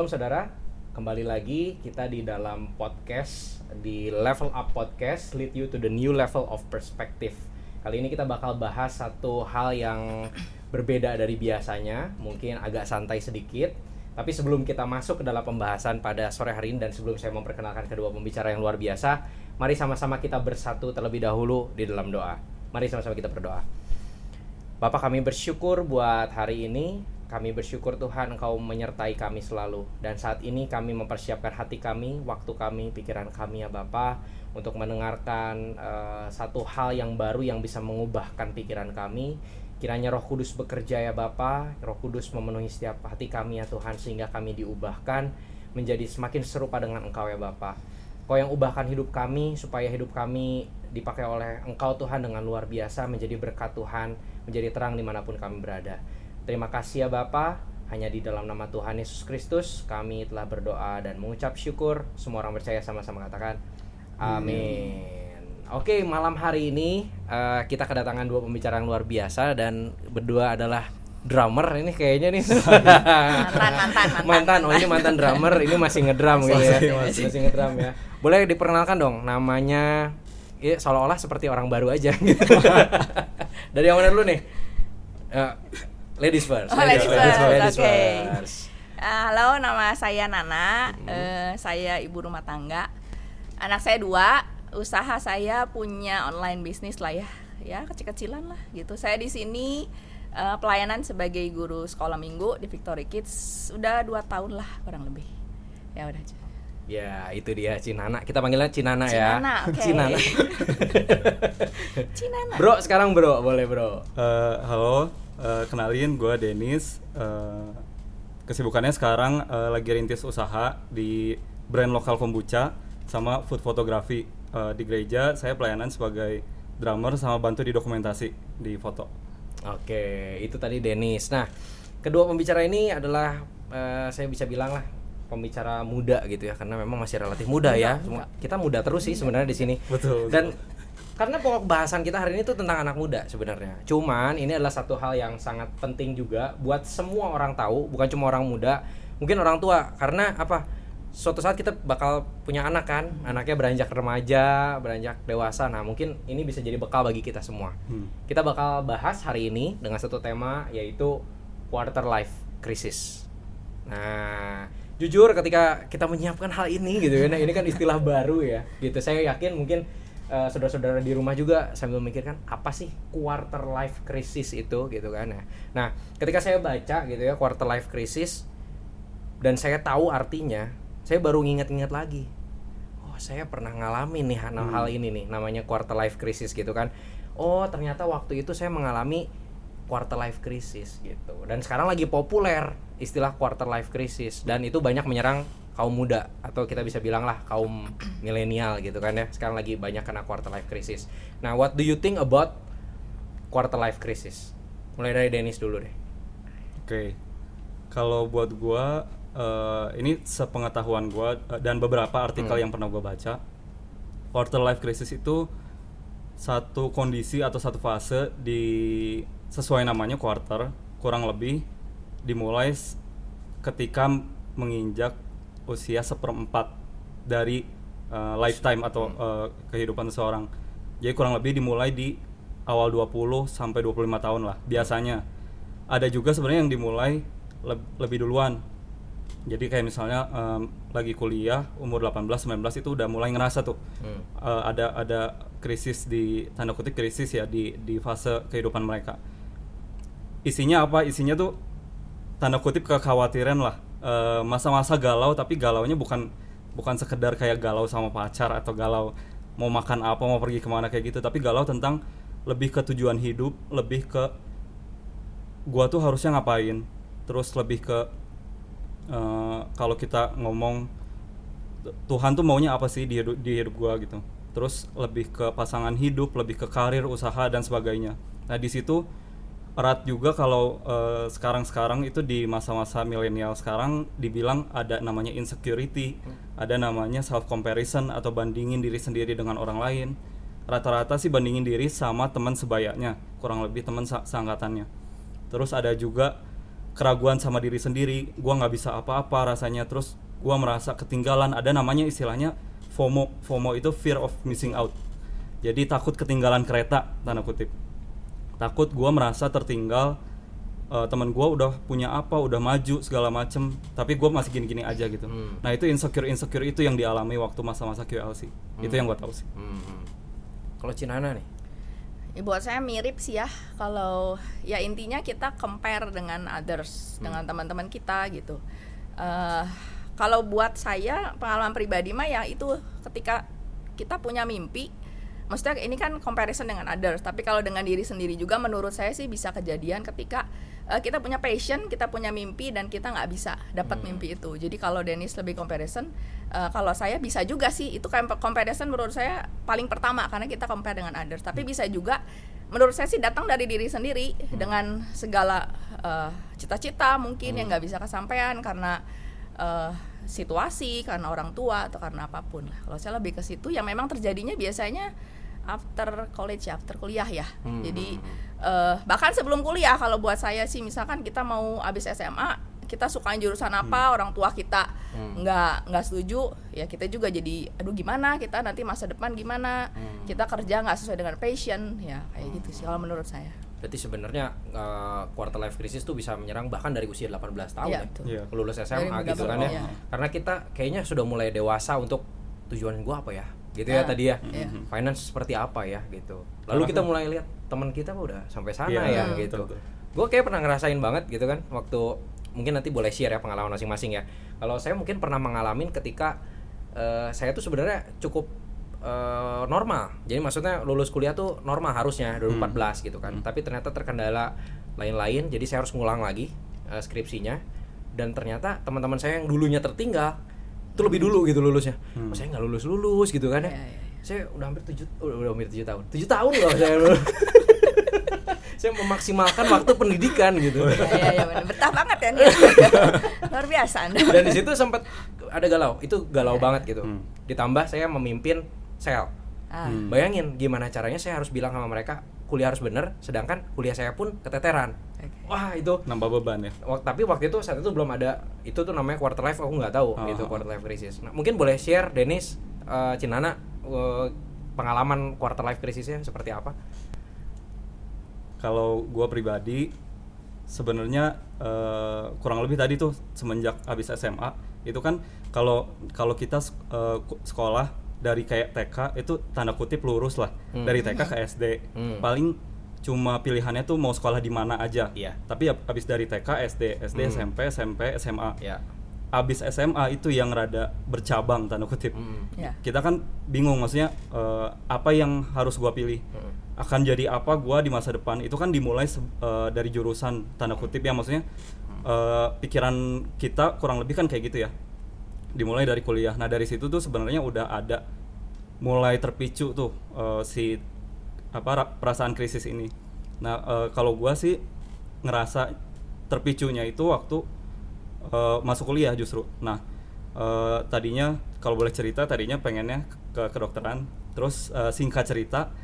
Shalom saudara, kembali lagi kita di dalam podcast di Level Up Podcast, Lead You to the New Level of Perspective. Kali ini kita bakal bahas satu hal yang berbeda dari biasanya, mungkin agak santai sedikit. Tapi sebelum kita masuk ke dalam pembahasan pada sore hari ini dan sebelum saya memperkenalkan kedua pembicara yang luar biasa, mari sama-sama kita bersatu terlebih dahulu di dalam doa. Mari sama-sama kita berdoa. Bapak, kami bersyukur buat hari ini. Kami bersyukur Tuhan Engkau menyertai kami selalu. Dan saat ini kami mempersiapkan hati kami, waktu kami, pikiran kami ya Bapa, untuk mendengarkan satu hal yang baru yang bisa mengubahkan pikiran kami. Kiranya Roh Kudus bekerja ya Bapa, Roh Kudus memenuhi setiap hati kami ya Tuhan, sehingga kami diubahkan menjadi semakin serupa dengan Engkau ya Bapa. Engkau yang ubahkan hidup kami supaya hidup kami dipakai oleh Engkau Tuhan dengan luar biasa, menjadi berkat Tuhan, menjadi terang dimanapun kami berada. Terima kasih ya Bapa, hanya di dalam nama Tuhan Yesus Kristus kami telah berdoa dan mengucap syukur. Semua orang percaya sama-sama katakan amin. Oke, malam hari ini kita kedatangan dua pembicara yang luar biasa dan berdua adalah drummer ini kayaknya nih. mantan. Oh, ini mantan drummer, ini masih ngedrum gitu ya. Masih ngedrum ya. Boleh diperkenalkan dong namanya? Ya, seolah-olah seperti orang baru aja gitu. Dari yang mana dulu nih? Ladies first. Ladies first. Okay. Halo, nama saya Nana. Saya ibu rumah tangga. Anak saya 2. Usaha saya punya online bisnis lah ya kecil-kecilan lah gitu. Saya di sini pelayanan sebagai guru sekolah minggu di Victory Kids. Udah 2 tahun lah kurang lebih. Ya udah aja. Ya, itu dia Cinana. Kita panggilnya Cinana ya. Okay. Cinana. Cinana. Bro, sekarang bro, boleh bro. Halo, kenalin gue Dennis. Kesibukannya sekarang lagi rintis usaha di brand lokal kombucha sama food photography. Di gereja saya pelayanan sebagai drummer sama bantu di dokumentasi di foto. Oke, itu tadi Dennis. Nah, kedua pembicara ini adalah saya bisa bilang lah pembicara muda gitu ya, karena memang masih relatif muda ya. Kita muda terus sih sebenarnya di sini. Betul. Dan karena pokok bahasan kita hari ini tuh tentang anak muda sebenarnya. Cuman ini adalah satu hal yang sangat penting juga buat semua orang tahu, bukan cuma orang muda, mungkin orang tua. Karena apa? Suatu saat kita bakal punya anak kan, anaknya beranjak remaja, beranjak dewasa. Nah, mungkin ini bisa jadi bekal bagi kita semua. Kita bakal bahas hari ini dengan satu tema, yaitu quarter life crisis. Nah, jujur ketika kita menyiapkan hal ini gitu ya, nah ini kan istilah baru ya gitu. Saya yakin mungkin saudara-saudara di rumah juga sambil memikirkan apa sih quarter life crisis itu gitu kan. Nah, ketika saya baca gitu ya quarter life crisis dan saya tahu artinya, saya baru nginget-nginget lagi. Oh, saya pernah ngalamin nih hal ini nih, namanya quarter life crisis gitu kan. Oh, ternyata waktu itu saya mengalami quarter life crisis gitu. Dan sekarang lagi populer istilah quarter life crisis, dan itu banyak menyerang kaum muda atau kita bisa bilang lah kaum milenial gitu kan ya. Sekarang lagi banyak kena quarter life crisis. Nah, what do you think about quarter life crisis? Mulai dari Dennis dulu deh. Oke. Kalau buat gua ini sepengetahuan gue dan beberapa artikel yang pernah gue baca, quarter life crisis itu satu kondisi atau satu fase sesuai namanya quarter, kurang lebih dimulai ketika menginjak usia 1/4 dari lifetime atau kehidupan seseorang. Jadi kurang lebih dimulai di awal 20 sampai 25 tahun lah biasanya. Ada juga sebenarnya yang dimulai lebih duluan. Jadi kayak misalnya lagi kuliah umur 18-19 itu udah mulai ngerasa tuh ada krisis, di tanda kutip krisis ya di fase kehidupan mereka. Isinya apa? Isinya tuh tanda kutip kekhawatiran lah, masa-masa galau, tapi galaunya bukan sekedar kayak galau sama pacar atau galau mau makan apa, mau pergi kemana kayak gitu, tapi galau tentang lebih ke tujuan hidup, lebih ke gua tuh harusnya ngapain, terus lebih ke kalau kita ngomong Tuhan tuh maunya apa sih di hidup gua gitu. Terus lebih ke pasangan hidup, lebih ke karir, usaha dan sebagainya. Nah, di situ erat juga kalau sekarang itu di masa-masa milenial sekarang dibilang ada namanya insecurity, ada namanya self comparison atau bandingin diri sendiri dengan orang lain. Rata-rata sih bandingin diri sama teman sebayanya, kurang lebih teman seangkatannya. Terus ada juga keraguan sama diri sendiri, gue nggak bisa apa-apa rasanya, terus gue merasa ketinggalan. Ada namanya istilahnya FOMO itu fear of missing out, jadi takut ketinggalan kereta, tanda kutip. Takut gue merasa tertinggal, teman gue udah punya apa, udah maju segala macem, tapi gue masih gini-gini aja gitu. Nah itu insecure itu yang dialami waktu masa-masa QLC. Itu yang gue tahu sih. Kalau Cinana nih? Ya, buat saya mirip sih ya. Kalau ya intinya kita compare dengan others, dengan teman-teman kita gitu. Kalau buat saya pengalaman pribadi mah ya itu ketika kita punya mimpi. Maksudnya ini kan comparison dengan others, tapi kalau dengan diri sendiri juga menurut saya sih bisa kejadian ketika kita punya passion, kita punya mimpi dan kita nggak bisa dapat mimpi itu. Jadi kalau Dennis lebih comparison, kalau saya bisa juga sih itu comparison menurut saya paling pertama karena kita compare dengan others. Tapi bisa juga menurut saya sih datang dari diri sendiri dengan segala cita-cita mungkin yang nggak bisa kesampaian karena situasi, karena orang tua atau karena apapun lah. Kalau saya lebih ke situ yang memang terjadinya biasanya after college ya, after kuliah ya. Jadi bahkan sebelum kuliah kalau buat saya sih misalkan kita mau habis SMA, kita suka jurusan apa, orang tua kita nggak setuju, ya kita juga jadi aduh gimana kita nanti masa depan gimana, kita kerja nggak sesuai dengan passion, ya kayak gitu sih kalau menurut saya. Berarti sebenarnya quarter life crisis tuh bisa menyerang bahkan dari usia 18 tahun ya. Lulus SMA gitu kan ya. Karena kita kayaknya sudah mulai dewasa untuk tujuan gua apa ya? Gitu ya tadi ya. Finance seperti apa ya gitu. Lalu kita mulai lihat teman kita udah sampai sana ya gitu. Gua kayak pernah ngerasain banget gitu kan waktu, mungkin nanti boleh share ya pengalaman masing-masing ya. Kalau saya mungkin pernah mengalami ketika saya tuh sebenarnya cukup normal. Jadi maksudnya lulus kuliah tuh normal harusnya 2014 gitu kan. Tapi ternyata terkendala lain-lain, jadi saya harus ngulang lagi skripsinya. Dan ternyata teman-teman saya yang dulunya tertinggal itu lebih dulu gitu lulusnya. Saya nggak lulus gitu kan ya. Saya udah hampir 7 tahun. 7 tahun loh saya lulus. Saya memaksimalkan waktu pendidikan gitu. Iya benar. Betah banget ya nih. Luar biasa Anda. Dan di situ sempat ada galau banget gitu. Ditambah saya memimpin sel. Bayangin gimana caranya saya harus bilang sama mereka kuliah harus bener, sedangkan kuliah saya pun keteteran. Wah itu nambah beban ya. Tapi waktu itu saat itu belum ada itu tuh namanya quarter life, aku nggak tahu itu quarter life crisis. Nah, mungkin boleh share Dennis, Cinana pengalaman quarter life crisisnya seperti apa? Kalau gue pribadi sebenarnya kurang lebih tadi tuh semenjak habis SMA itu kan kalau kita sekolah dari kayak TK itu tanda kutip lurus lah dari TK ke SD. Paling cuma pilihannya tuh mau sekolah di mana aja. Tapi habis dari TK, SD, SMP, SMA. Abis SMA itu yang rada bercabang tanda kutip. Kita kan bingung maksudnya apa yang harus gua pilih. Akan jadi apa gua di masa depan. Itu kan dimulai dari jurusan tanda kutip ya, maksudnya pikiran kita kurang lebih kan kayak gitu ya. Dimulai dari kuliah. Nah, dari situ tuh sebenarnya udah ada mulai terpicu tuh perasaan krisis ini. Nah, kalau gua sih ngerasa terpicunya itu waktu masuk kuliah justru. Nah, tadinya kalau boleh cerita tadinya pengennya ke kedokteran, terus singkat cerita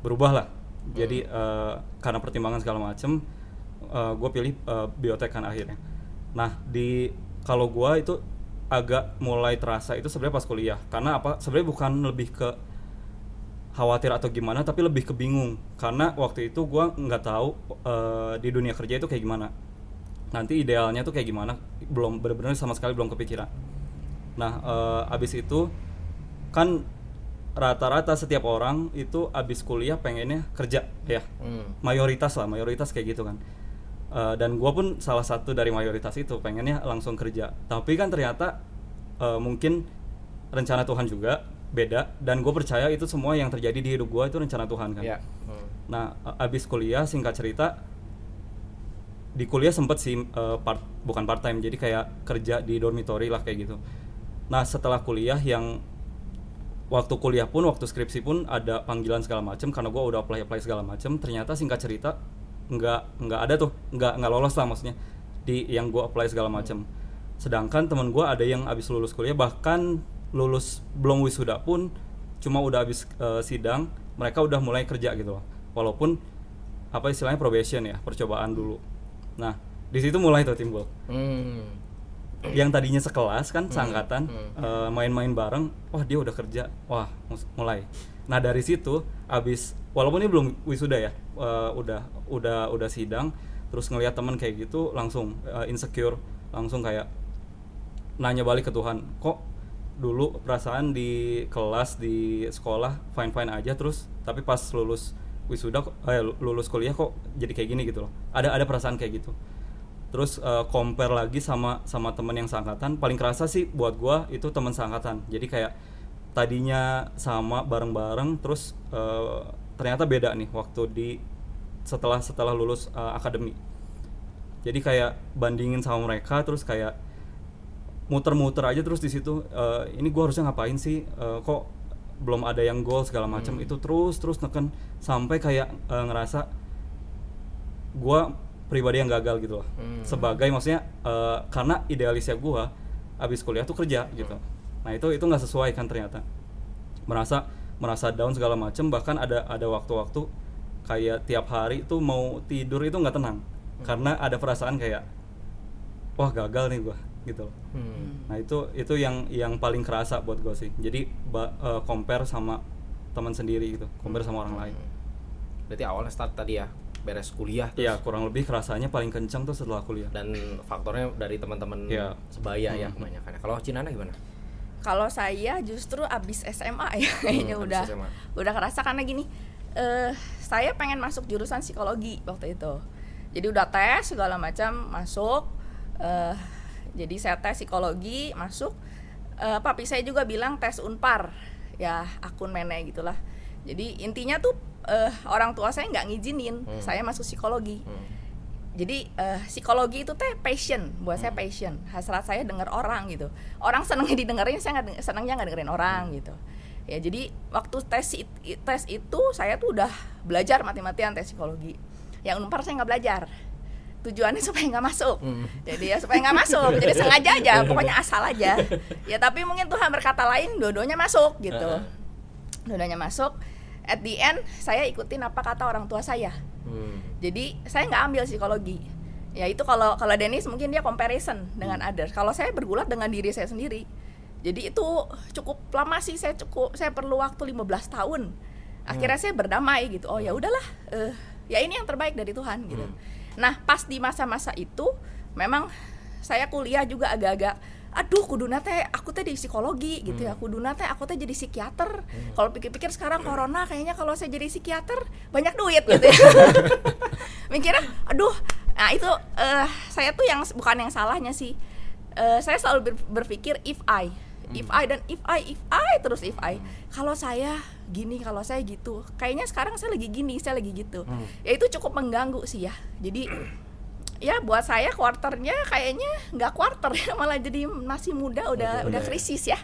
berubah lah. Jadi karena pertimbangan segala macem, gue pilih biotek kan akhirnya. Nah, kalau gue itu agak mulai terasa itu sebenarnya pas kuliah. Karena apa? Sebenarnya bukan lebih ke khawatir atau gimana, tapi lebih ke bingung. Karena waktu itu gue nggak tahu di dunia kerja itu kayak gimana. Nanti idealnya tuh kayak gimana, belum benar-benar sama sekali belum kepikiran. Nah, abis itu kan rata-rata setiap orang itu abis kuliah pengennya kerja ya, mayoritas kayak gitu kan. Dan gue pun salah satu dari mayoritas itu pengennya langsung kerja. Tapi kan ternyata mungkin rencana Tuhan juga beda, dan gue percaya itu semua yang terjadi di hidup gue itu rencana Tuhan kan. Nah, abis kuliah singkat cerita di kuliah sempet sih bukan part time, jadi kayak kerja di dormitory lah kayak gitu. Nah, setelah kuliah yang waktu kuliah pun waktu skripsi pun ada panggilan segala macem karena gue udah apply segala macem. Ternyata singkat cerita nggak ada tuh, nggak lolos lah maksudnya di yang gue apply segala macem. Sedangkan teman gue ada yang abis lulus kuliah, bahkan lulus belum wisuda pun cuma udah abis sidang mereka udah mulai kerja gitu loh. Walaupun apa istilahnya probation ya, percobaan dulu. Nah, Di situ mulai tuh timbul. Yang tadinya sekelas kan, seangkatan, main-main bareng, wah dia udah kerja, wah mulai. Nah dari situ abis, walaupun ini belum wisuda ya, udah sidang, terus ngelihat teman kayak gitu langsung insecure, langsung kayak nanya balik ke Tuhan, kok dulu perasaan di kelas di sekolah fine aja, terus tapi pas lulus wisuda lulus kuliah kok jadi kayak gini gitu loh. Ada perasaan kayak gitu. Terus compare lagi sama teman yang seangkatan, paling kerasa sih buat gua itu teman seangkatan. Jadi kayak tadinya sama bareng-bareng, terus ternyata beda nih waktu di setelah lulus akademi. Jadi kayak bandingin sama mereka, terus kayak muter-muter aja terus di situ, ini gua harusnya ngapain sih, kok belum ada yang goal segala macam. Itu terus neken sampai kayak ngerasa gua pribadi yang gagal gitu loh. Sebagai maksudnya karena idealisnya gua abis kuliah tuh kerja gitu. Nah itu nggak sesuai kan ternyata. Merasa down segala macam, bahkan ada waktu-waktu kayak tiap hari tuh mau tidur itu nggak tenang. Karena ada perasaan kayak wah gagal nih gua gitu loh. Nah itu yang paling kerasa buat gua sih. Jadi compare sama teman sendiri gitu, compare sama orang lain. Berarti awalnya start tadi ya, beres kuliah. Iya, kurang lebih kerasanya paling kencang tuh setelah kuliah. Dan faktornya dari teman-teman sebaya ya kebanyakan. Kalau Cinana gimana? Kalau saya justru abis SMA ya kayaknya udah kerasa, karena gini, saya pengen masuk jurusan psikologi waktu itu. Jadi udah tes segala macam, masuk. Jadi saya tes psikologi, masuk. Papi saya juga bilang tes Unpar, ya akun mene gitulah. Jadi intinya tuh orang tua saya nggak ngizinin saya masuk psikologi. Jadi psikologi itu teh passion buat saya, passion. Hasrat saya denger orang gitu. Orang senengnya didengerin, saya senengnya nggak dengerin orang gitu. Ya jadi waktu tes itu saya tuh udah belajar mati-matian tes psikologi. Yang Unpar saya nggak belajar. Tujuannya supaya nggak masuk. Jadi ya supaya nggak masuk. Jadi sengaja aja, pokoknya asal aja. Ya tapi mungkin Tuhan berkata lain, dua-duanya masuk gitu. Dua-duanya masuk. At the end saya ikutin apa kata orang tua saya. Jadi saya nggak ambil psikologi. Ya itu kalau Dennis mungkin dia comparison dengan others. Kalau saya bergulat dengan diri saya sendiri. Jadi itu cukup lama sih, saya perlu waktu 15 tahun. Akhirnya saya berdamai gitu. Oh ya udahlah, ya ini yang terbaik dari Tuhan gitu. Nah pas di masa-masa itu memang saya kuliah juga agak-agak, aduh kuduna teh aku teh di psikologi gitu ya, kuduna teh aku teh jadi psikiater. Kalau pikir-pikir sekarang corona kayaknya kalau saya jadi psikiater banyak duit gitu ya. Mikirnya aduh, nah itu saya tuh yang bukan yang salahnya sih, saya selalu berpikir if I terus if I, kalau saya gini, kalau saya gitu, kayaknya sekarang saya lagi gini, saya lagi gitu. Ya itu cukup mengganggu sih ya. Jadi ya buat saya quarternya kayaknya nggak quarter ya, malah jadi masih muda udah krisis ya.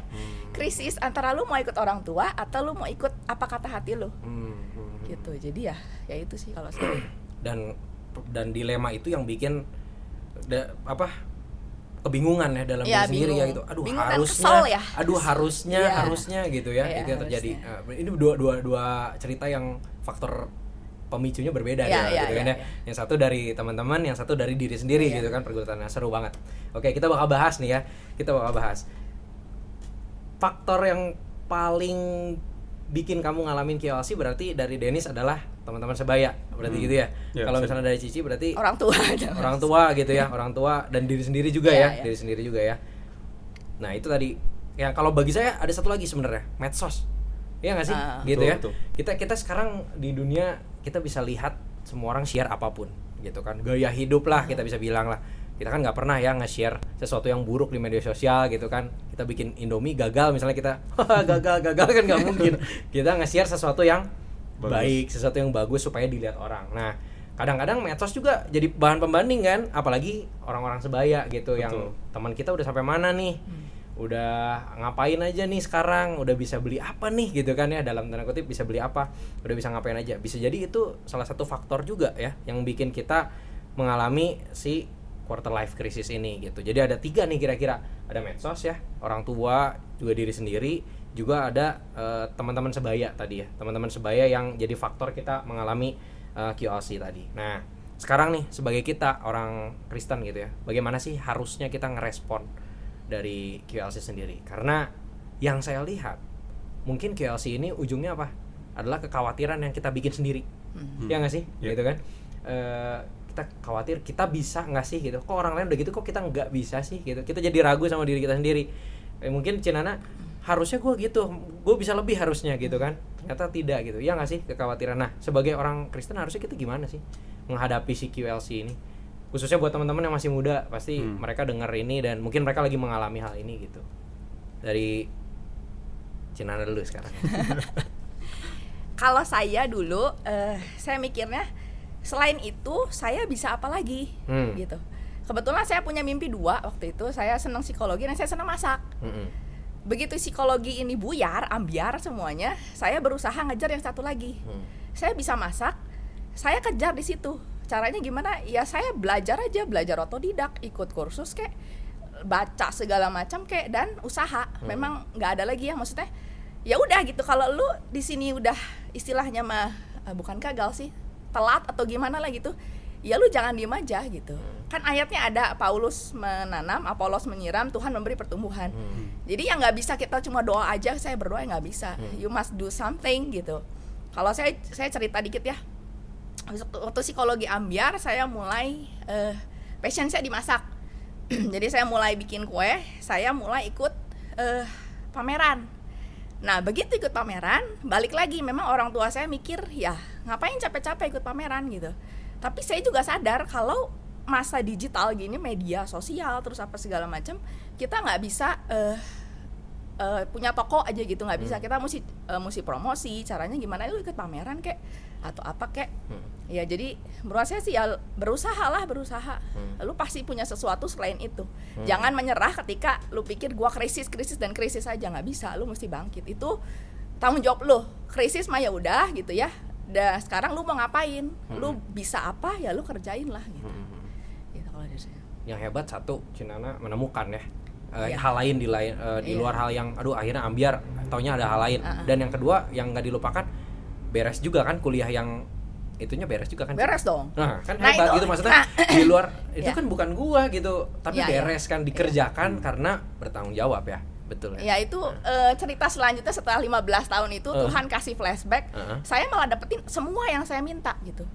Krisis antara lu mau ikut orang tua atau lu mau ikut apa kata hati lu. Gitu. Jadi ya itu sih kalau saya. Dan dilema itu yang bikin kebingungan ya dalam diri sendiri ya gitu. Aduh bingung harusnya, harusnya gitu ya. Itu yang terjadi. Ini dua cerita yang faktor pemicunya berbeda gitu kan ya. Yang satu dari teman-teman, yang satu dari diri sendiri gitu kan, pergulatannya seru banget. Oke, kita bakal bahas nih ya. Faktor yang paling bikin kamu ngalamin KLC berarti dari Dennis adalah teman-teman sebaya, berarti gitu ya. Kalau misalnya dari Cici berarti orang tua gitu ya, orang tua dan diri sendiri juga diri sendiri juga ya. Nah, itu tadi yang kalau bagi saya ada satu lagi sebenarnya, medsos. Iya nggak sih, gitu ya. Betul. Kita sekarang di dunia kita bisa lihat semua orang share apapun, gitu kan. Gaya hidup lah kita bisa bilang lah. Kita kan nggak pernah ya nge-share sesuatu yang buruk di media sosial gitu kan. Kita bikin Indomie gagal misalnya, kita gagal kan nggak mungkin. Kita nge-share sesuatu yang baik, sesuatu yang bagus supaya dilihat orang. Nah, kadang-kadang medsos juga jadi bahan pembanding kan, apalagi orang-orang sebaya gitu. Betul. Yang teman kita udah sampai mana nih, udah ngapain aja nih sekarang, udah bisa beli apa nih gitu kan ya, dalam tanda kutip bisa beli apa, udah bisa ngapain aja. Bisa jadi itu salah satu faktor juga ya yang bikin kita mengalami si quarter life crisis ini gitu. Jadi ada 3 nih kira-kira, ada medsos ya, orang tua, juga diri sendiri, juga ada teman-teman sebaya tadi ya, teman-teman sebaya yang jadi faktor kita mengalami QLC tadi. Nah, sekarang nih sebagai kita orang Kristen gitu ya, bagaimana sih harusnya kita ngerespon dari QLC sendiri? Karena yang saya lihat mungkin QLC ini ujungnya apa? Adalah kekhawatiran yang kita bikin sendiri. Ya nggak sih? Yeah. Gitu kan? Kita khawatir kita bisa nggak sih gitu. Kok orang lain udah gitu, kok kita nggak bisa sih gitu. Kita jadi ragu sama diri kita sendiri. Mungkin Cinana harusnya gue gitu, gue bisa lebih harusnya gitu kan. Ternyata tidak gitu. Ya nggak sih kekhawatiran. Nah, sebagai orang Kristen harusnya kita gimana sih menghadapi si QLC ini? Khususnya buat teman-teman yang masih muda, pasti mereka dengar ini dan mungkin mereka lagi mengalami hal ini gitu. Dari Cinana dulu sekarang. Kalau saya dulu, saya mikirnya selain itu saya bisa apa lagi gitu. Kebetulan saya punya mimpi 2 waktu itu. Saya senang psikologi dan saya senang masak. Begitu psikologi ini buyar, ambiar semuanya, saya berusaha ngejar yang satu lagi. Saya bisa masak, saya kejar di situ. Caranya gimana? Ya saya belajar aja, belajar otodidak, ikut kursus kayak baca segala macam kayak dan usaha. Memang nggak ada lagi yang maksudnya ya udah gitu. Kalau lu di sini udah istilahnya mah bukan gagal sih, telat atau gimana lah gitu, ya lu jangan diem aja gitu. Kan ayatnya ada, Paulus menanam, Apolos menyiram, Tuhan memberi pertumbuhan. Jadi yang nggak bisa kita cuma doa aja, saya berdoa nggak bisa. You must do something gitu. Kalau saya cerita dikit ya. Waktu psikologi ambiar saya mulai passion saya dimasak. Jadi saya mulai bikin kue, saya mulai ikut pameran. Nah begitu ikut pameran, balik lagi memang orang tua saya mikir ya ngapain capek-capek ikut pameran gitu. Tapi saya juga sadar kalau masa digital gini, media sosial terus apa segala macam, kita nggak bisa punya toko aja gitu, nggak bisa. Kita mesti promosi. Caranya gimana? Lu ikut pameran kek atau apa kek. Ya jadi menurut saya sih ya berusaha. Lu pasti punya sesuatu selain itu. Jangan menyerah ketika lu pikir gua krisis aja, nggak bisa. Lu mesti bangkit. Itu tanggung jawab lu. Krisis mah ya udah gitu ya. Dan sekarang lu mau ngapain? Lu bisa apa ya lu kerjain lah gitu. Gitu kalau dari saya. Yang hebat satu, Cinana menemukan ya. Hal lain di luar hal yang akhirnya ambiar, taunya ada hal lain. Dan yang kedua yang nggak dilupakan, beres juga kan kuliah yang itunya beres juga kan. Beres dong. Nah kan hebat gitu maksudnya. Di luar itu kan bukan gua gitu, tapi beres kan, dikerjakan karena bertanggung jawab ya. Betul ya. Ya itu cerita selanjutnya setelah 15 tahun itu Tuhan kasih flashback. Saya malah dapetin semua yang saya minta gitu.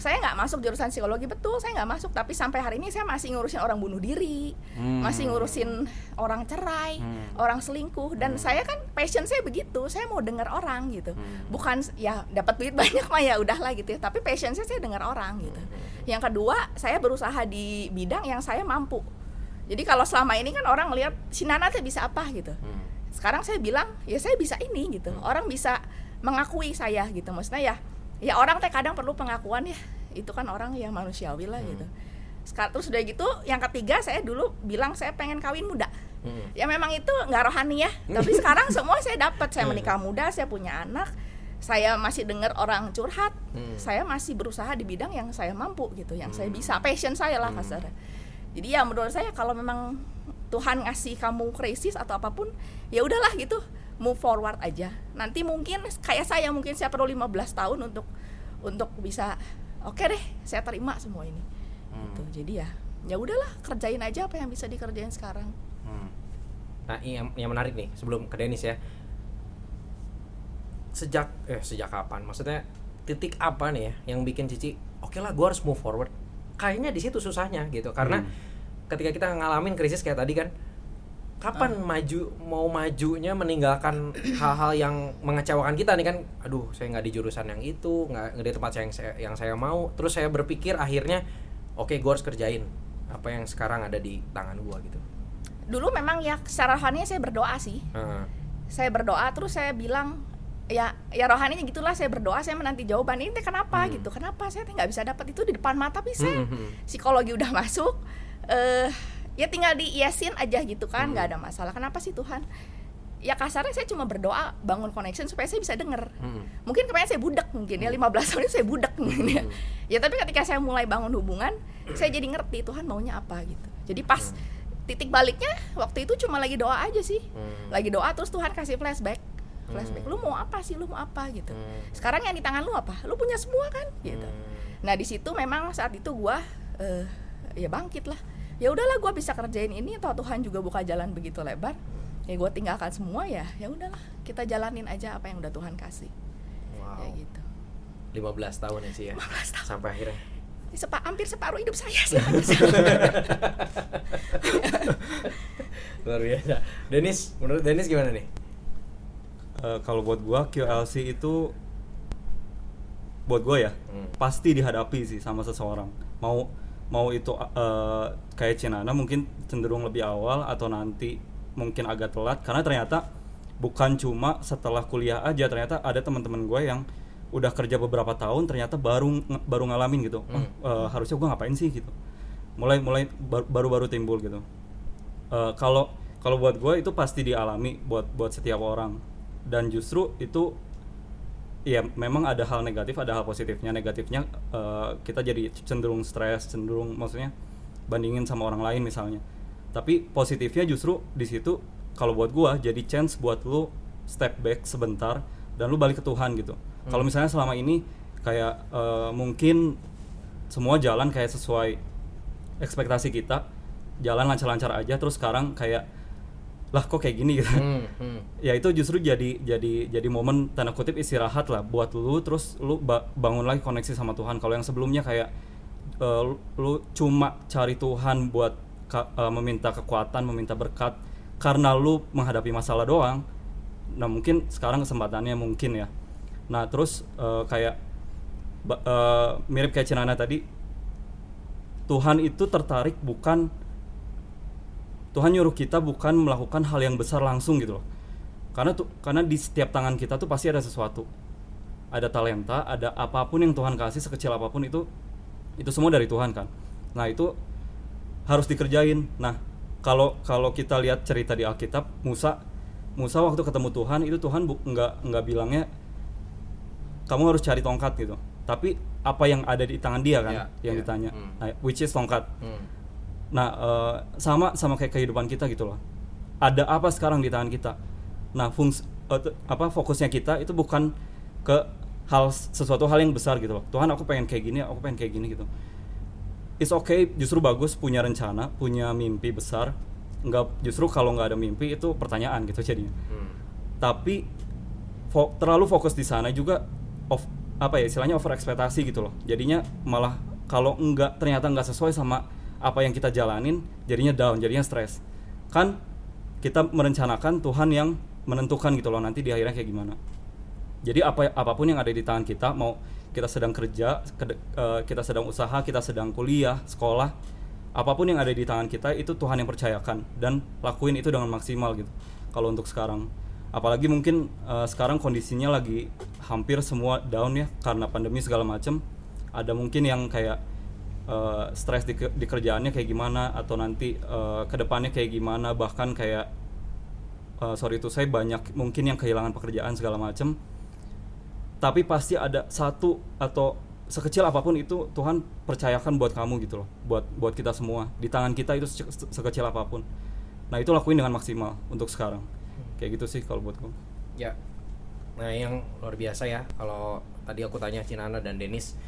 Saya nggak masuk jurusan psikologi, betul saya nggak masuk, tapi sampai hari ini saya masih ngurusin orang bunuh diri, masih ngurusin orang cerai, orang selingkuh. Dan saya kan passion saya begitu, saya mau dengar orang gitu. Bukan ya dapat duit banyak mah ya udahlah gitu ya, tapi passion saya dengar orang gitu. Yang kedua, saya berusaha di bidang yang saya mampu. Jadi kalau selama ini kan orang ngelihat si Nana tuh bisa apa gitu. Sekarang saya bilang ya saya bisa ini gitu. Orang bisa mengakui saya gitu. Maksudnya ya orang teh kadang perlu pengakuan ya. Itu kan orang yang manusiawi lah gitu. Sekarang terus udah gitu, yang ketiga saya dulu bilang saya pengen kawin muda. Ya memang itu nggak rohani ya. Tapi sekarang semua saya dapat. Saya menikah muda, saya punya anak. Saya masih dengar orang curhat. Saya masih berusaha di bidang yang saya mampu gitu, yang saya bisa, passion saya lah kasarnya. Jadi ya menurut saya kalau memang Tuhan ngasih kamu krisis atau apapun, ya udahlah gitu, move forward aja. Nanti mungkin kayak saya perlu 15 tahun untuk bisa oke deh, saya terima semua ini. Gitu. Jadi ya udahlah, kerjain aja apa yang bisa dikerjain sekarang. Nah, yang menarik nih sebelum ke Dennis ya. Sejak kapan? Maksudnya titik apa nih ya yang bikin Cici oke lah gue harus move forward? Kayaknya di situ susahnya gitu, karena ketika kita ngalamin krisis kayak tadi kan, kapan majunya meninggalkan hal-hal yang mengecewakan kita nih kan, aduh saya nggak di jurusan yang itu, nggak di tempat yang saya mau, terus saya berpikir akhirnya oke, gue harus kerjain apa yang sekarang ada di tangan gue gitu. Dulu memang ya secara rohani saya berdoa sih, saya berdoa terus saya bilang ya rohaninya gitulah, saya berdoa, saya menanti jawaban ini kenapa gitu, kenapa saya nggak bisa dapat itu di depan mata, tapi saya psikologi udah masuk, ya tinggal diiyasin aja gitu kan, nggak ada masalah. Kenapa sih Tuhan? Ya kasarnya saya cuma berdoa bangun connection supaya saya bisa denger. Mungkin kemarin saya budak mungkin ya 15 tahun itu saya budak mungkin ya. Ya tapi ketika saya mulai bangun hubungan, saya jadi ngerti Tuhan maunya apa gitu. Jadi pas titik baliknya waktu itu cuma lagi doa aja sih, lagi doa terus Tuhan kasih flashback. flashback. Lu mau apa sih? Lu mau apa gitu. Sekarang yang di tangan lu apa? Lu punya semua kan gitu. Nah, di situ memang saat itu gua ya bangkit lah. Ya udahlah, gua bisa kerjain ini, atau Tuhan juga buka jalan begitu lebar. Ya gua tinggalkan semua, ya udahlah, kita jalanin aja apa yang udah Tuhan kasih. Wow. Kayak gitu. 15 tahun ya sih ya. 15 tahun. Sampai akhirnya. Hampir separuh hidup saya sih. Luar biasa. Dennis, menurut Dennis gimana nih? Kalau buat gua QLC itu buat gua ya pasti dihadapi sih sama seseorang. Mau itu kayak Cinana mungkin cenderung lebih awal atau nanti mungkin agak telat, karena ternyata bukan cuma setelah kuliah aja, ternyata ada teman-teman gue yang udah kerja beberapa tahun ternyata baru ngalamin gitu. Harusnya gue ngapain sih gitu. Mulai baru timbul gitu. Kalau buat gue itu pasti dialami buat setiap orang, dan justru itu ya memang ada hal negatif, ada hal positifnya. Negatifnya kita jadi cenderung stres, cenderung maksudnya bandingin sama orang lain misalnya. Tapi positifnya justru di situ kalau buat gua jadi chance buat lu step back sebentar dan lu balik ke Tuhan gitu. Kalau misalnya selama ini kayak mungkin semua jalan kayak sesuai ekspektasi kita, jalan lancar-lancar aja, terus sekarang kayak lah kok kayak gini gitu. Ya itu justru jadi momen tanda kutip istirahat lah buat lu, terus lu bangun lagi koneksi sama Tuhan. Kalau yang sebelumnya kayak lu cuma cari Tuhan buat meminta kekuatan, meminta berkat karena lu menghadapi masalah doang. Nah mungkin sekarang kesempatannya mungkin ya. Nah terus kayak mirip kayak Cinana tadi, Tuhan itu tertarik Tuhan nyuruh kita bukan melakukan hal yang besar langsung gitu loh. Karena di setiap tangan kita tuh pasti ada sesuatu. Ada talenta, ada apapun yang Tuhan kasih, sekecil apapun itu semua dari Tuhan kan. Nah itu harus dikerjain. Nah kalau kita lihat cerita di Alkitab, Musa waktu ketemu Tuhan itu Tuhan nggak bilangnya kamu harus cari tongkat gitu, tapi apa yang ada di tangan dia kan yang ditanya. Nah, which is tongkat. Nah sama kayak kehidupan kita gitu loh. Ada apa sekarang di tangan kita? Nah fokusnya kita itu bukan ke sesuatu hal yang besar gitu loh. Tuhan aku pengen kayak gini gitu. It's okay, justru bagus punya rencana, punya mimpi besar. Justru kalau nggak ada mimpi itu pertanyaan gitu jadinya. Tapi terlalu fokus di sana juga istilahnya over ekspektasi gitu loh. Jadinya malah kalau ternyata nggak sesuai sama apa yang kita jalanin, jadinya down, jadinya stres. Kan kita merencanakan, Tuhan yang menentukan gitu loh nanti di akhirnya kayak gimana. Jadi apapun yang ada di tangan kita, mau kita sedang kerja, kita sedang usaha, kita sedang kuliah, sekolah, apapun yang ada di tangan kita itu Tuhan yang percayakan, dan lakuin itu dengan maksimal gitu. Kalau untuk sekarang, apalagi mungkin sekarang kondisinya lagi hampir semua down ya karena pandemi segala macem. Ada mungkin yang kayak stres di kerjaannya kayak gimana, atau nanti kedepannya kayak gimana, bahkan kayak saya banyak mungkin yang kehilangan pekerjaan segala macem. Tapi pasti ada satu atau sekecil apapun itu Tuhan percayakan buat kamu gitu loh, buat kita semua. Di tangan kita itu sekecil apapun. Nah itu lakuin dengan maksimal untuk sekarang. Kayak gitu sih kalau buatku. Ya. Nah yang luar biasa ya, kalau tadi aku tanya Cinana dan Dennis,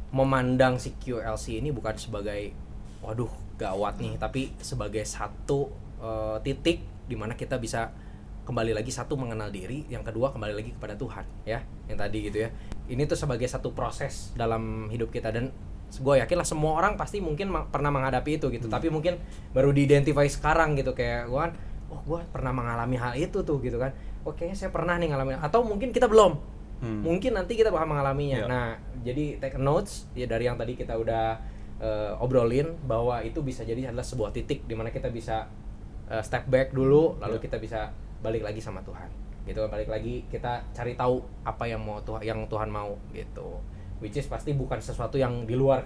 memandang si QLC ini bukan sebagai waduh gawat nih, tapi sebagai satu titik di mana kita bisa kembali lagi, satu mengenal diri, yang kedua kembali lagi kepada Tuhan ya, yang tadi gitu ya. Ini tuh sebagai satu proses dalam hidup kita, dan gue yakin lah semua orang pasti mungkin pernah menghadapi itu gitu, tapi mungkin baru di-identify sekarang gitu. Kayak gue kan, gue pernah mengalami hal itu tuh gitu kan, kayaknya saya pernah nih ngalamin, atau mungkin kita belum, mungkin nanti kita bakal mengalaminya. Nah jadi take notes ya dari yang tadi kita udah obrolin, bahwa itu bisa jadi adalah sebuah titik di mana kita bisa step back dulu, lalu kita bisa balik lagi sama Tuhan gitu, balik lagi kita cari tahu apa yang Tuhan mau gitu, which is pasti bukan sesuatu yang di luar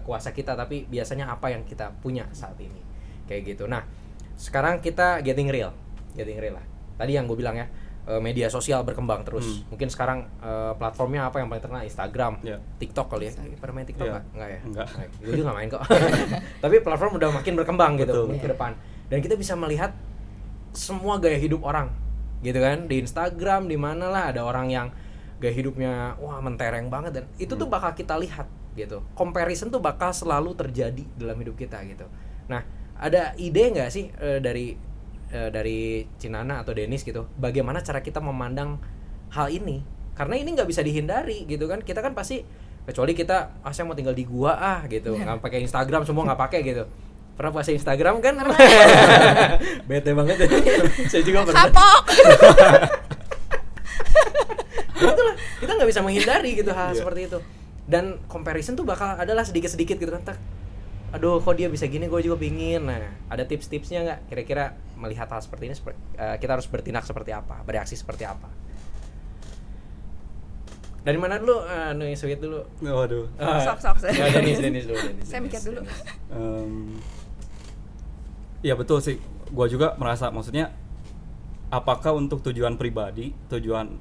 kuasa kita, tapi biasanya apa yang kita punya saat ini kayak gitu. Nah sekarang kita getting real lah, tadi yang gue bilang ya, media sosial berkembang terus. Mungkin sekarang platformnya apa yang paling terkenal? Instagram, TikTok kali ya. Pernah main TikTok nggak ya? Enggak. Gue juga nggak main kok. Tapi platform udah makin berkembang gitu ke depan, dan kita bisa melihat semua gaya hidup orang gitu kan, di Instagram, di mana lah ada orang yang gaya hidupnya wah mentereng banget, dan itu tuh bakal kita lihat gitu. Comparison tuh bakal selalu terjadi dalam hidup kita gitu. Nah, ada ide nggak sih dari Cinana atau Dennis gitu, bagaimana cara kita memandang hal ini? Karena ini nggak bisa dihindari gitu kan. Kita kan pasti, kecuali kita saya mau tinggal di gua gitu, nggak pakai Instagram, semua nggak pakai gitu. Pernah puasa Instagram kan? Bete banget ya. Saya juga pernah. Kapok. Itulah, kita nggak bisa menghindari gitu hal seperti itu. Dan comparison tuh bakal adalah sedikit-sedikit gitu kan. Aduh, kok dia bisa gini, gue juga pingin. Nah, ada tips-tipsnya nggak? Kira-kira melihat hal seperti ini, kita harus bertindak seperti apa, bereaksi seperti apa? Dari mana dulu? Yang sweet dulu. Waduh. Sok. Ya, Dennis dulu. Saya mikir dulu. Ya betul sih. Gua juga merasa, maksudnya apakah untuk tujuan pribadi, tujuan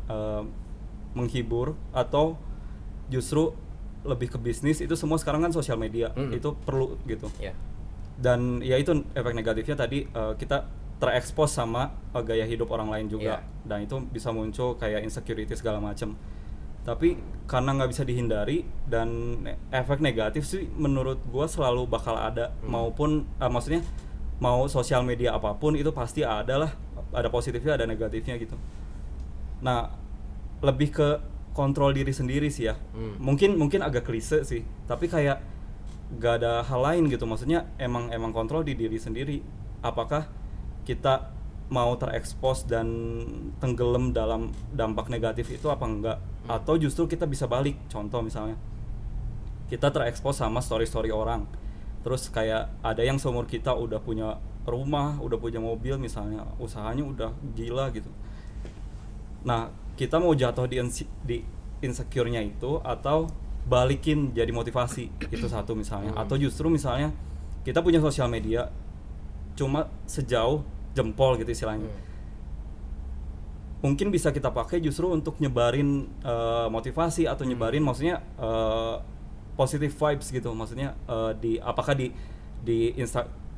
menghibur, atau justru lebih ke bisnis, itu semua sekarang kan sosial media. Itu perlu gitu. Yeah. Dan ya itu efek negatifnya tadi, kita terekspos sama gaya hidup orang lain juga. Dan itu bisa muncul kayak insecurity segala macam. Tapi karena nggak bisa dihindari, dan efek negatif sih menurut gue selalu bakal ada. Maupun maksudnya mau sosial media apapun itu pasti ada lah, ada positifnya ada negatifnya gitu. Nah, lebih ke kontrol diri sendiri sih ya. Mungkin agak klise sih, tapi kayak nggak ada hal lain gitu. Maksudnya emang kontrol di diri sendiri. Apakah kita mau terekspos dan tenggelam dalam dampak negatif itu apa enggak, atau justru kita bisa balik. Contoh misalnya kita terekspos sama story orang, terus kayak ada yang seumur kita udah punya rumah, udah punya mobil misalnya, usahanya udah gila gitu. Nah, kita mau jatuh di insecure-nya itu, atau balikin jadi motivasi, itu satu misalnya. Atau justru misalnya kita punya sosial media cuma sejauh jempol gitu istilahnya. Mungkin bisa kita pakai justru untuk nyebarin motivasi, atau nyebarin maksudnya positive vibes gitu. Maksudnya apakah di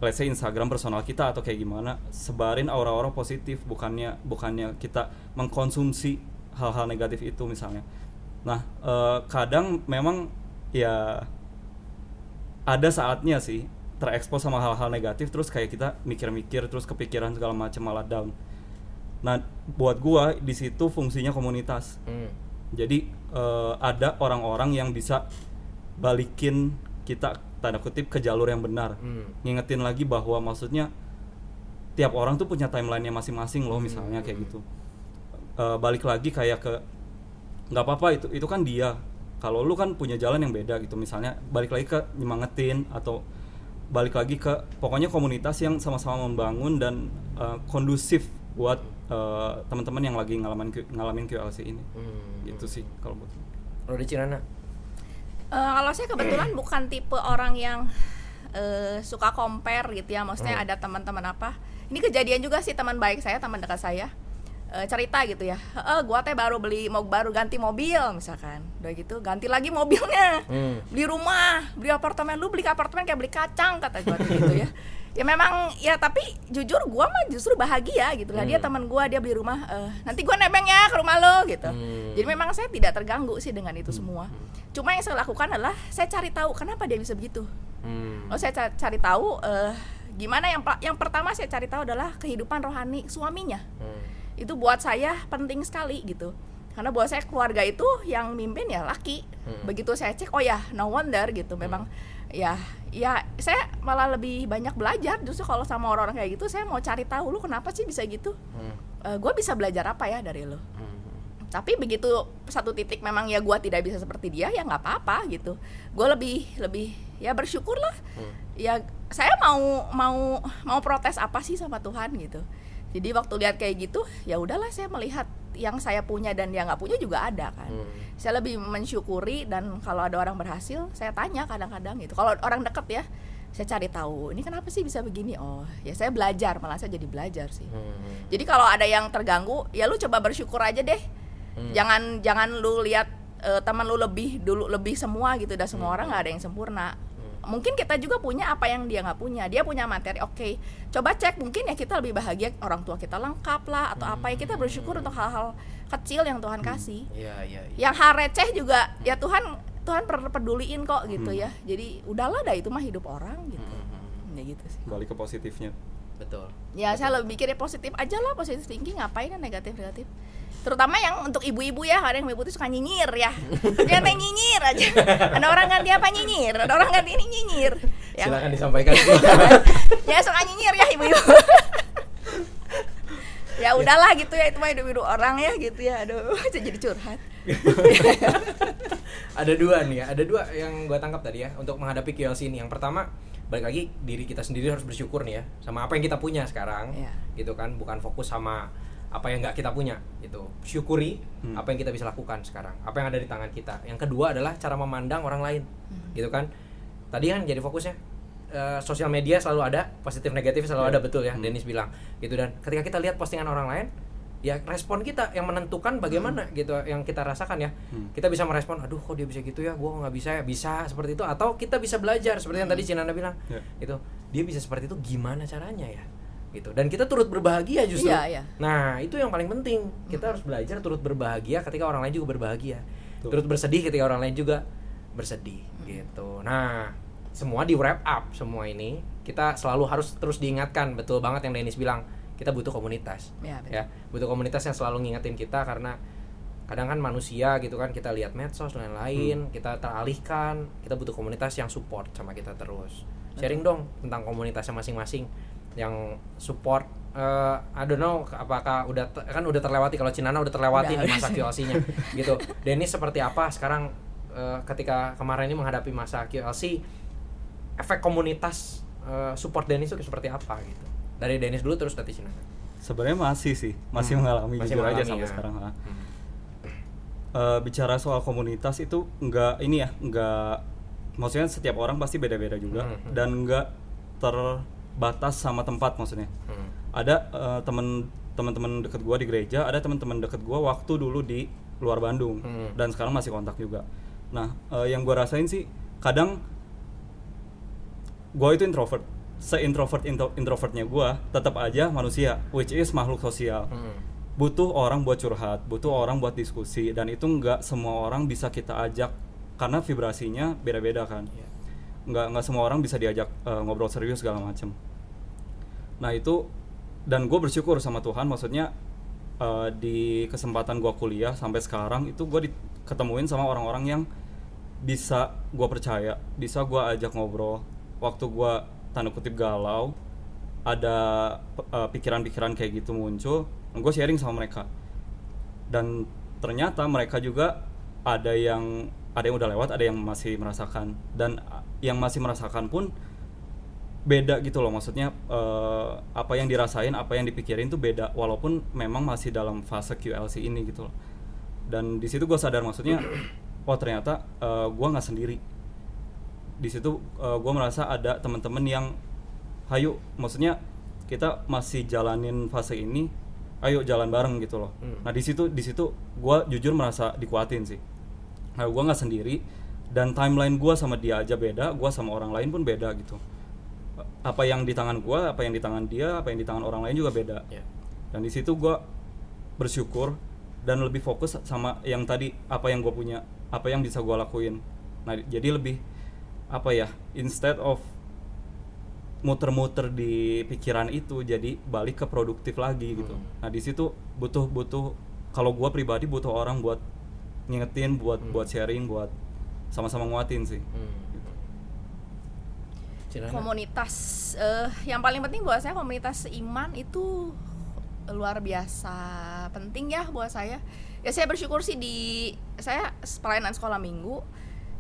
let's say Instagram personal kita atau kayak gimana, sebarin aura-aura positif, bukannya kita mengkonsumsi hal-hal negatif itu misalnya. Nah, kadang memang ya ada saatnya sih terekspos sama hal-hal negatif, terus kayak kita mikir-mikir, terus kepikiran segala macam, malah down. Nah, buat gua di situ fungsinya komunitas. Jadi ada orang-orang yang bisa balikin kita, tanda kutip, ke jalur yang benar. Ngingetin lagi bahwa maksudnya tiap orang tuh punya timeline-nya masing-masing loh, misalnya kayak gitu. Balik lagi kayak ke, nggak apa-apa, itu kan dia. Kalau lu kan punya jalan yang beda gitu, misalnya balik lagi ke nyemangetin, atau balik lagi ke pokoknya komunitas yang sama-sama membangun dan kondusif buat teman-teman yang lagi ngalamin QLC ini. Gitu sih kalau buat. Kalau di Cinana? Kalau saya kebetulan bukan tipe orang yang suka compare gitu ya. Maksudnya ada teman-teman apa. Ini kejadian juga sih, teman baik saya, teman dekat saya. Cerita gitu ya, gua teh baru ganti mobil misalkan, udah gitu ganti lagi mobilnya, beli rumah, beli apartemen. Lu beli apartemen kayak beli kacang, kata gua gitu ya. Ya memang ya, tapi jujur gua mah justru bahagia gitu lah. Dia teman gua, dia beli rumah, nanti gua nebeng ya ke rumah lo gitu. Jadi memang saya tidak terganggu sih dengan itu semua. Cuma yang saya lakukan adalah saya cari tahu kenapa dia bisa begitu. Saya cari tahu gimana. Yang pertama saya cari tahu adalah kehidupan rohani suaminya. Itu buat saya penting sekali gitu, karena buat saya keluarga itu yang mimpin ya laki. Begitu saya cek, oh ya no wonder gitu, memang ya saya malah lebih banyak belajar justru kalau sama orang-orang kayak gitu. Saya mau cari tahu, lu kenapa sih bisa gitu, gue bisa belajar apa ya dari lu. Tapi begitu satu titik memang ya gue tidak bisa seperti dia, ya nggak apa-apa gitu. Gue lebih ya bersyukur lah. Ya saya mau protes apa sih sama Tuhan gitu. Jadi waktu lihat kayak gitu, ya udahlah, saya melihat yang saya punya dan yang nggak punya juga ada kan. Saya lebih mensyukuri, dan kalau ada orang berhasil, saya tanya kadang-kadang gitu. Kalau orang deket ya, saya cari tahu, ini kenapa sih bisa begini? Oh, ya saya belajar, malah saya jadi belajar sih. Jadi kalau ada yang terganggu, ya lu coba bersyukur aja deh. Jangan lu lihat teman lu lebih semua gitu. Dan semua orang nggak ada yang sempurna. mungkin kita juga punya apa yang dia nggak punya. Dia punya materi, oke, coba cek, mungkin ya kita lebih bahagia, orang tua kita lengkap lah atau apa ya, kita bersyukur untuk hal-hal kecil yang Tuhan kasih. Yang hal receh juga ya Tuhan peduliin kok gitu ya. Jadi udahlah, dah itu mah hidup orang gitu. Ya gitu sih. Balik ke positifnya. Betul. Ya saya lebih mikirnya positif aja lah, positif thinking, ngapain yang negatif. Terutama yang untuk ibu-ibu ya, kadang ibu tuh suka nyinyir ya. Dia teh nyinyir aja. Ada orang ganti apa nyinyir, ada orang ganti ini nyinyir. Silakan disampaikan. Ya suka nyinyir ya ibu-ibu. Ya udahlah gitu ya, itu mah hidup orang ya gitu ya. Aduh, jadi curhat. Ada dua yang gue tangkap tadi ya untuk menghadapi QLC ini. Yang pertama, balik lagi, diri kita sendiri harus bersyukur nih ya sama apa yang kita punya sekarang, gitu kan, bukan fokus sama apa yang nggak kita punya, gitu. Syukuri apa yang kita bisa lakukan sekarang, apa yang ada di tangan kita. Yang kedua adalah cara memandang orang lain, gitu kan. Tadi kan jadi fokusnya sosial media selalu ada, positif negatif selalu ada, betul ya, Dennis bilang gitu. Dan ketika kita lihat postingan orang lain, ya respon kita yang menentukan bagaimana gitu yang kita rasakan ya. Kita bisa merespon, aduh kok dia bisa gitu ya, gua nggak bisa ya, bisa seperti itu. Atau kita bisa belajar seperti yang tadi Cinana bilang, gitu, dia bisa seperti itu, gimana caranya ya gitu. Dan kita turut berbahagia justru. Nah itu yang paling penting, kita harus belajar turut berbahagia ketika orang lain juga berbahagia, turut bersedih ketika orang lain juga bersedih gitu. Nah semua di wrap up, semua ini kita selalu harus terus diingatkan, betul banget yang Dennis bilang, kita butuh komunitas, ya butuh komunitas yang selalu ngingetin kita. Karena kadang kan manusia gitu kan, kita lihat medsos dan lain-lain, kita teralihkan. Kita butuh komunitas yang support sama kita terus. Sharing dong tentang komunitasnya masing-masing yang support. I don't know apakah udah terlewati, kalau Cinana udah terlewati di masa QLC-nya gitu. Dennis seperti apa sekarang ketika kemarin ini menghadapi masa QLC, efek komunitas support Dennis itu seperti apa gitu? Dari Dennis dulu terus tadi Cinana. Sebenarnya masih mengalami jujur aja sampai sekarang. Bicara soal komunitas itu enggak maksudnya setiap orang pasti beda-beda juga, dan enggak terbatas sama tempat maksudnya. Ada teman-teman dekat gua di gereja, ada teman-teman dekat gua waktu dulu di luar Bandung, dan sekarang masih kontak juga. Nah, yang gua rasain sih kadang gua itu introvert. Introvertnya gue tetap aja manusia, which is makhluk sosial. Butuh orang buat curhat, butuh orang buat diskusi, dan itu nggak semua orang bisa kita ajak karena vibrasinya beda-beda kan. Nggak semua orang bisa diajak ngobrol serius segala macem. Nah itu, dan gue bersyukur sama Tuhan, maksudnya di kesempatan gue kuliah sampai sekarang itu gue ketemuin sama orang-orang yang bisa gue percaya, bisa gue ajak ngobrol. Waktu gue tanda kutip galau, ada pikiran-pikiran kayak gitu muncul, gue sharing sama mereka, dan ternyata mereka juga ada yang udah lewat, ada yang masih merasakan, dan yang masih merasakan pun beda gitu loh. Maksudnya apa yang dirasain, apa yang dipikirin tuh beda, walaupun memang masih dalam fase QLC ini gitu loh. Dan di situ gue sadar, maksudnya oh ternyata gue nggak sendiri. Di situ gue merasa ada teman-teman yang hayu, maksudnya kita masih jalanin fase ini, ayo jalan bareng gitu loh. Nah di situ gue jujur merasa dikuatin sih. Nah, gue nggak sendiri, dan timeline gue sama dia aja beda, gue sama orang lain pun beda gitu. Apa yang di tangan gue, apa yang di tangan dia, apa yang di tangan orang lain juga beda. Dan di situ gue bersyukur dan lebih fokus sama yang tadi, apa yang gue punya, apa yang bisa gue lakuin. Nah jadi lebih apa ya, instead of muter-muter di pikiran itu, jadi balik ke produktif lagi gitu. Nah di situ butuh kalau gue pribadi butuh orang buat ngingetin, buat sharing, buat sama-sama nguatin sih. Komunitas yang paling penting buat saya, komunitas iman itu luar biasa penting ya buat saya. Ya saya bersyukur sih saya pelayanan sekolah minggu.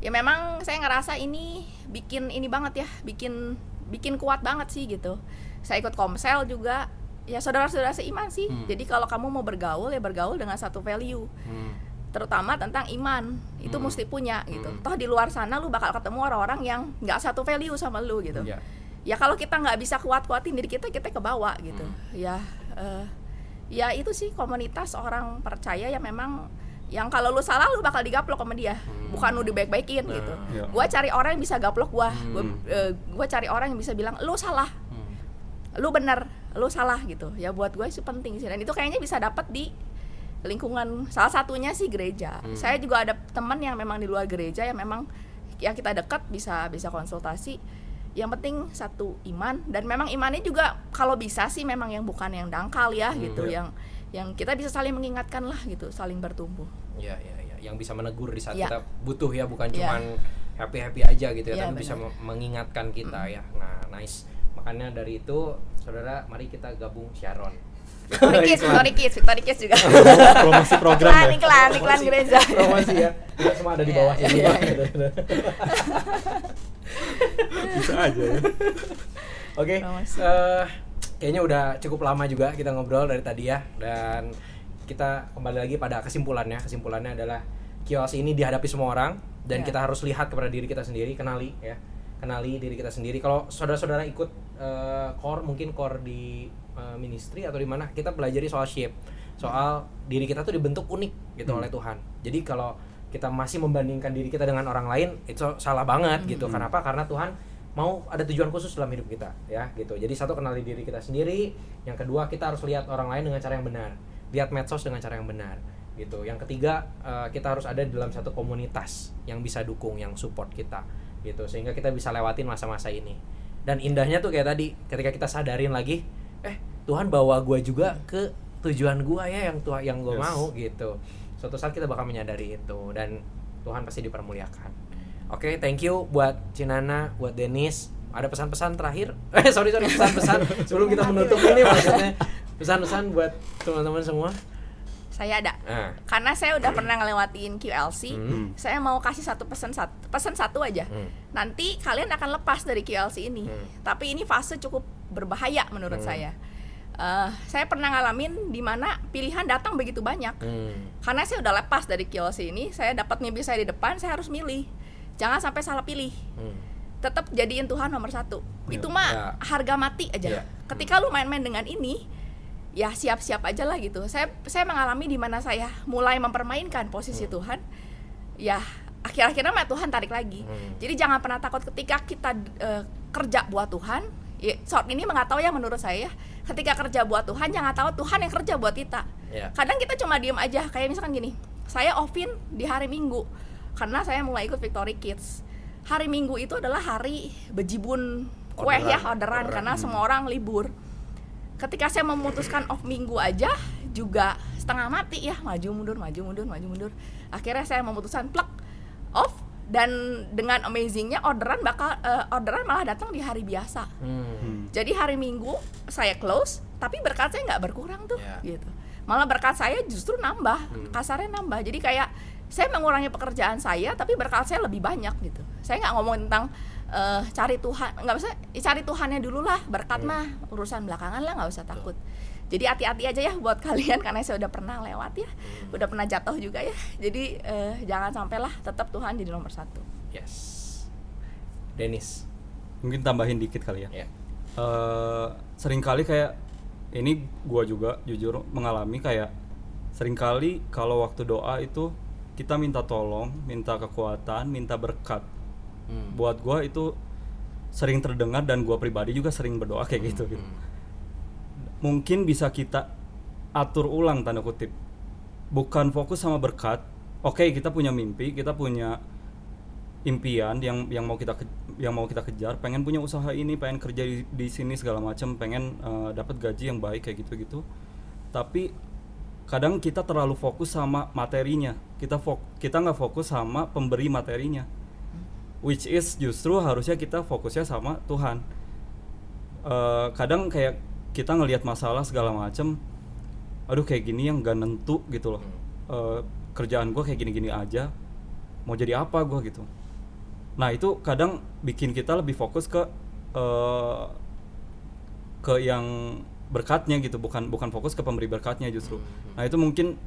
Ya memang saya ngerasa ini bikin banget ya, bikin kuat banget sih gitu. Saya ikut komsel juga, ya saudara-saudara seiman sih. Jadi kalau kamu mau bergaul, ya bergaul dengan satu value, terutama tentang iman, itu mesti punya gitu. Toh di luar sana lu bakal ketemu orang-orang yang nggak satu value sama lu gitu. Ya kalau kita nggak bisa kuat-kuatin diri kita kebawa gitu. Ya itu sih komunitas orang percaya yang memang yang kalau lu salah lu bakal digaplok sama dia, bukan lu dibaik-baikin gitu. Iya. Gua cari orang yang bisa gaplok gua. Gua cari orang yang bisa bilang lu salah, lu benar, lu salah gitu. Ya buat gue itu penting sih, dan itu kayaknya bisa dapat di lingkungan, salah satunya sih gereja. Saya juga ada teman yang memang di luar gereja yang memang yang kita dekat bisa konsultasi. Yang penting satu iman, dan memang imannya juga kalau bisa sih memang yang bukan yang dangkal ya gitu, yang kita bisa saling mengingatkan lah gitu, saling bertumbuh. Iya, yang bisa menegur di saat Ya. kita butuh ya, bukan Ya. cuman happy aja gitu ya, Ya, tapi bisa benar. mengingatkan kita ya. Nah, nice. Makanya dari itu, saudara, mari kita gabung Sharon. Victory Kids juga. Promosi program ya. iklan gereja. Promosi ya. Tidak semua ada di bawah Iya, sini. iya, Bisa aja ya. Oke, Promosi. kayaknya udah cukup lama juga kita ngobrol dari tadi ya, dan kita kembali lagi pada kesimpulannya. Kesimpulannya adalah QLC ini dihadapi semua orang, dan Ya. kita harus lihat kepada diri kita sendiri, kenali diri kita sendiri. Kalau saudara-saudara ikut mungkin core di ministry atau di mana, kita pelajari soal shape, soal diri kita tuh dibentuk unik gitu oleh Tuhan. Jadi kalau kita masih membandingkan diri kita dengan orang lain, itu salah banget gitu. Kenapa? Karena Tuhan mau ada tujuan khusus dalam hidup kita ya gitu. Jadi satu, kenali diri kita sendiri. Yang kedua, kita harus lihat orang lain dengan cara yang benar, lihat medsos dengan cara yang benar gitu. Yang ketiga, kita harus ada di dalam satu komunitas yang bisa dukung, yang support kita gitu, sehingga kita bisa lewatin masa-masa ini. Dan indahnya tuh kayak tadi, ketika kita sadarin lagi, Tuhan bawa gue juga ke tujuan gue ya, yang gue mau gitu. Suatu saat kita bakal menyadari itu, dan Tuhan pasti dipermuliakan. Oke, thank you buat Cinana, buat Dennis. Ada pesan-pesan terakhir? Sorry, pesan-pesan sebelum kita menutup ini, maksudnya pesan-pesan buat teman-teman semua. Saya ada. Karena saya udah pernah ngelewatin QLC, saya mau kasih pesan satu aja. Nanti kalian akan lepas dari QLC ini. Tapi ini fase cukup berbahaya menurut saya. Saya pernah ngalamin di mana pilihan datang begitu banyak. Karena saya udah lepas dari QLC ini, saya dapat mimpi saya di depan, saya harus milih. Jangan sampai salah pilih. Tetap jadiin Tuhan nomor satu. Itu mah harga mati aja. Ketika lu main-main dengan ini, ya siap-siap aja lah gitu. Saya mengalami di mana saya mulai mempermainkan posisi Tuhan. Ya akhir-akhirnya Tuhan tarik lagi. Jadi jangan pernah takut ketika kita kerja buat Tuhan. Ya, short ini nggak tahu ya menurut saya. Ketika kerja buat Tuhan, jangan tahu Tuhan yang kerja buat kita. Kadang kita cuma diem aja. Kayak misalkan gini, saya offin di hari Minggu karena saya mulai ikut Victory Kids. Hari Minggu itu adalah hari bejibun kue orderan karena semua orang libur. Ketika saya memutuskan off Minggu aja juga setengah mati ya, maju mundur. Akhirnya saya memutuskan plug off, dan dengan amazingnya orderan malah datang di hari biasa. Jadi hari Minggu saya close, tapi berkat saya nggak berkurang tuh gitu. Malah berkat saya justru nambah, kasarnya nambah. Jadi kayak saya mengurangi pekerjaan saya, tapi berkat saya lebih banyak gitu. Saya nggak ngomong tentang cari Tuhan, nggak usah cari Tuhannya dulu lah, berkat mah urusan belakangan lah, nggak usah takut. Jadi hati-hati aja ya buat kalian, karena saya udah pernah lewat ya, udah pernah jatuh juga ya. Jadi jangan sampailah, tetap Tuhan jadi nomor satu. Yes. Dennis. Mungkin tambahin dikit kali ya. Ya. Seringkali kayak ini gua juga jujur mengalami kayak seringkali kalau waktu doa itu kita minta tolong, minta kekuatan, minta berkat. Buat gua itu sering terdengar, dan gua pribadi juga sering berdoa kayak gitu. Mungkin bisa kita atur ulang tanda kutip. Bukan fokus sama berkat. Oke, kita punya mimpi, kita punya impian yang mau kita kejar, pengen punya usaha ini, pengen kerja di sini segala macam, pengen dapat gaji yang baik kayak gitu. Tapi kadang kita terlalu fokus sama materinya. Kita nggak fokus sama pemberi materinya. Which is justru harusnya kita fokusnya sama Tuhan. Kadang kayak kita ngelihat masalah segala macem, aduh kayak gini yang gak nentu gitu loh. Kerjaan gue kayak gini-gini aja, mau jadi apa gue gitu. Nah itu kadang bikin kita lebih fokus ke yang berkatnya gitu, bukan fokus ke pemberi berkatnya justru. Nah itu mungkin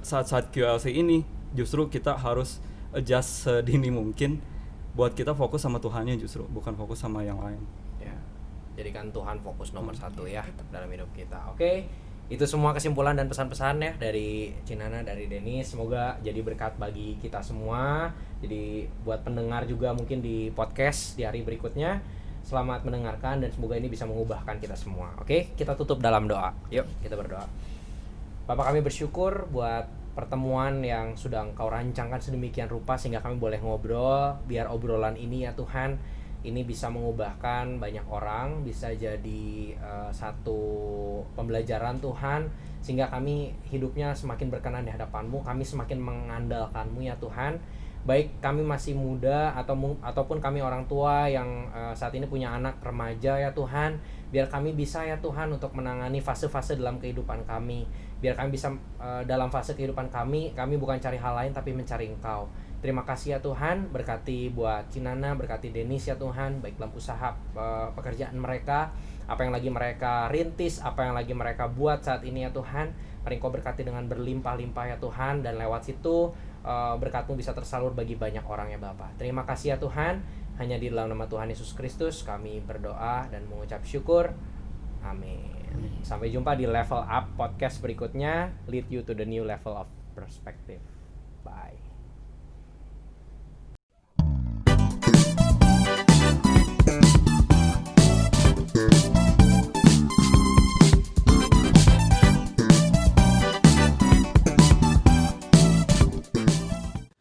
saat-saat QLC ini justru kita harus adjust sedini mungkin buat kita fokus sama Tuhannya justru, bukan fokus sama yang lain. Ya, jadikan Tuhan fokus nomor satu ya dalam hidup kita. Oke, Itu semua kesimpulan dan pesan-pesan ya dari Cinana, dari Denis. Semoga jadi berkat bagi kita semua. Jadi buat pendengar juga mungkin di podcast di hari berikutnya. Selamat mendengarkan dan semoga ini bisa mengubahkan kita semua. Oke, kita tutup dalam doa. Yuk, kita berdoa. Bapak, kami bersyukur buat pertemuan yang sudah Engkau rancangkan sedemikian rupa sehingga kami boleh ngobrol. Biar obrolan ini ya Tuhan, ini bisa mengubahkan banyak orang, bisa jadi satu pembelajaran Tuhan, sehingga kami hidupnya semakin berkenan di hadapan-Mu, kami semakin mengandalkan-Mu ya Tuhan. Baik kami masih muda ataupun kami orang tua yang saat ini punya anak remaja ya Tuhan, biar kami bisa ya Tuhan untuk menangani fase-fase dalam kehidupan kami. Biar kami bisa dalam fase kehidupan kami bukan cari hal lain tapi mencari Engkau. Terima kasih ya Tuhan, berkati buat Cinana, berkati Denis ya Tuhan, baik dalam usaha pekerjaan mereka, apa yang lagi mereka rintis, apa yang lagi mereka buat saat ini ya Tuhan. Mari Engkau berkati dengan berlimpah-limpah ya Tuhan, dan lewat situ berkat-Mu bisa tersalur bagi banyak orang ya Bapa. Terima kasih ya Tuhan, hanya di dalam nama Tuhan Yesus Kristus kami berdoa dan mengucap syukur. Amin. Sampai jumpa di Level Up Podcast berikutnya, lead you to the new level of perspective. Bye.